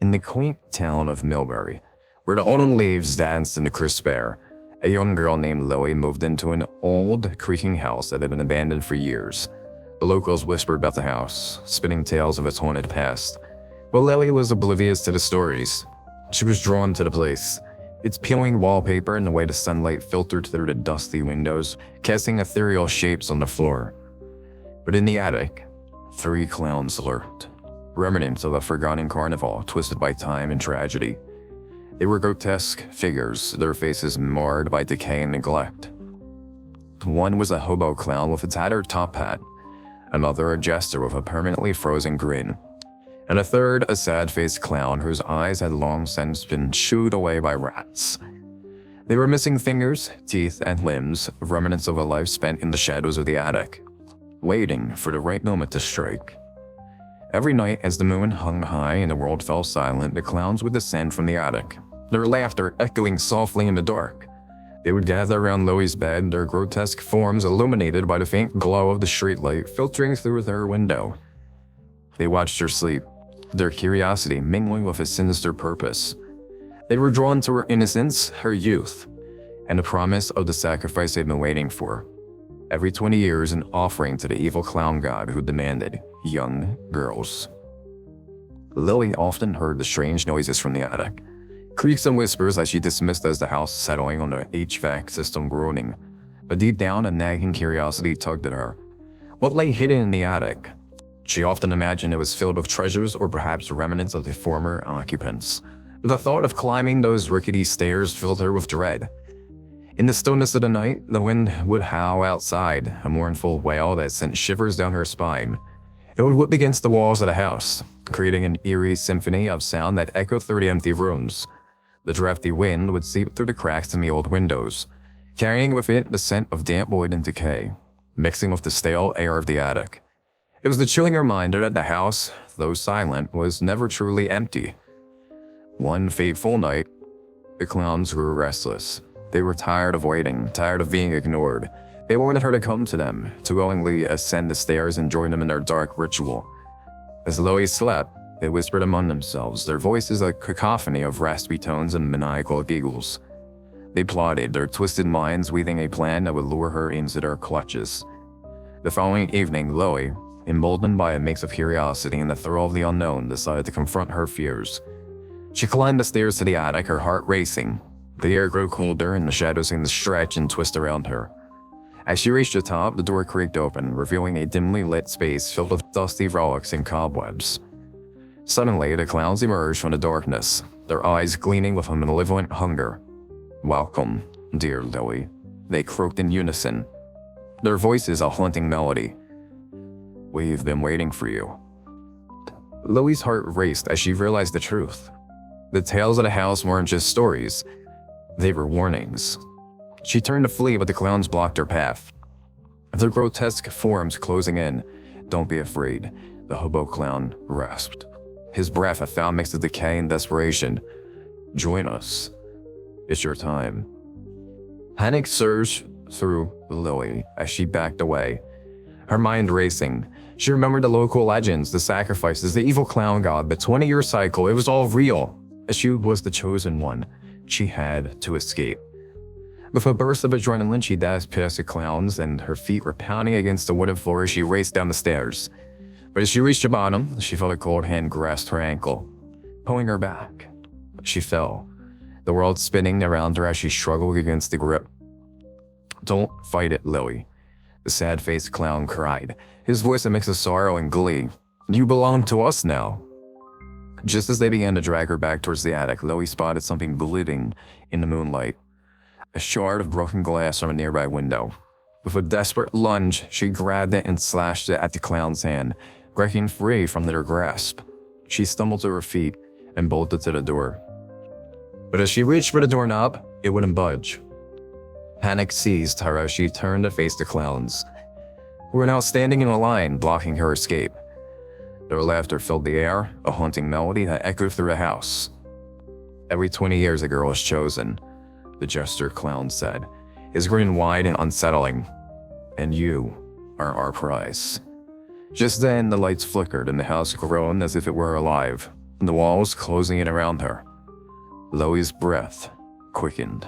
In the quaint town of Millbury, where the autumn leaves danced in the crisp air, a young girl named Lily moved into an old, creaking house that had been abandoned for years. The locals whispered about the house, spinning tales of its haunted past. But Lily was oblivious to the stories. She was drawn to the place, its peeling wallpaper and the way the sunlight filtered through the dusty windows, casting ethereal shapes on the floor. But in the attic, 3 clowns lurked, remnants of a forgotten carnival twisted by time and tragedy. They were grotesque figures, their faces marred by decay and neglect. One was a hobo clown with a tattered top hat, another a jester with a permanently frozen grin, and a third a sad-faced clown whose eyes had long since been chewed away by rats. They were missing fingers, teeth, and limbs, remnants of a life spent in the shadows of the attic, waiting for the right moment to strike. Every night, as the moon hung high and the world fell silent, the clowns would descend from the attic, their laughter echoing softly in the dark. They would gather around Lily's bed, their grotesque forms illuminated by the faint glow of the streetlight filtering through their window. They watched her sleep, their curiosity mingling with a sinister purpose. They were drawn to her innocence, her youth, and the promise of the sacrifice they'd been waiting for. Every 20 years, an offering to the evil clown god who demanded young girls. Lily often heard the strange noises from the attic, creaks and whispers as she dismissed as the house settling on the HVAC system groaning. But deep down, a nagging curiosity tugged at her. What lay hidden in the attic? She often imagined it was filled with treasures or perhaps remnants of the former occupants. The thought of climbing those rickety stairs filled her with dread. In the stillness of the night, the wind would howl outside, a mournful wail that sent shivers down her spine. It would whip against the walls of the house, creating an eerie symphony of sound that echoed through the empty rooms. The drafty wind would seep through the cracks in the old windows, carrying with it the scent of damp wood and decay, mixing with the stale air of the attic. It was the chilling reminder that the house, though silent, was never truly empty. One fateful night, the clowns grew restless. They were tired of waiting, tired of being ignored. They wanted her to come to them, to willingly ascend the stairs and join them in their dark ritual. As Lily slept, they whispered among themselves, their voices a cacophony of raspy tones and maniacal giggles. They plotted, their twisted minds weaving a plan that would lure her into their clutches. The following evening, Lily, emboldened by a mix of curiosity and the thrill of the unknown, decided to confront her fears. She climbed the stairs to the attic, her heart racing. The air grew colder and the shadows seemed to stretch and twist around her. As she reached the top, the door creaked open, revealing a dimly lit space filled with dusty relics and cobwebs. Suddenly, the clowns emerged from the darkness, their eyes gleaming with a malevolent hunger. "Welcome, dear Lily," they croaked in unison, their voices a haunting melody. "We've been waiting for you." Lily's heart raced as she realized the truth. The tales of the house weren't just stories. They were warnings. She turned to flee, but the clowns blocked her path, their grotesque forms closing in. "Don't be afraid," the hobo clown rasped, his breath a foul mix of decay and desperation. "Join us. It's your time." Panic surged through Lily as she backed away, her mind racing. She remembered the local legends, the sacrifices, the evil clown god, the 20-year cycle. It was all real. She was the chosen one. She had to escape. With a burst of adrenaline, she dashed past the clowns, and her feet were pounding against the wooden floor as she raced down the stairs. But as she reached the bottom, she felt a cold hand grasp her ankle, pulling her back. She fell, the world spinning around her as she struggled against the grip. "Don't fight it, Lily," the sad-faced clown cried, his voice a mix of sorrow and glee. "You belong to us now." Just as they began to drag her back towards the attic, Lily spotted something bleeding in the moonlight, a shard of broken glass from a nearby window. With a desperate lunge, she grabbed it and slashed it at the clown's hand, breaking free from their grasp. She stumbled to her feet and bolted to the door. But as she reached for the doorknob, it wouldn't budge. Panic seized her as she turned to face the clowns, who were now standing in a line, blocking her escape. Their laughter filled the air, a haunting melody that echoed through the house. "Every 20 years a girl is chosen," the jester clown said, his grin wide and unsettling. "And you are our prize." Just then, the lights flickered and the house groaned as if it were alive. the walls closing in around her. Loey's breath quickened.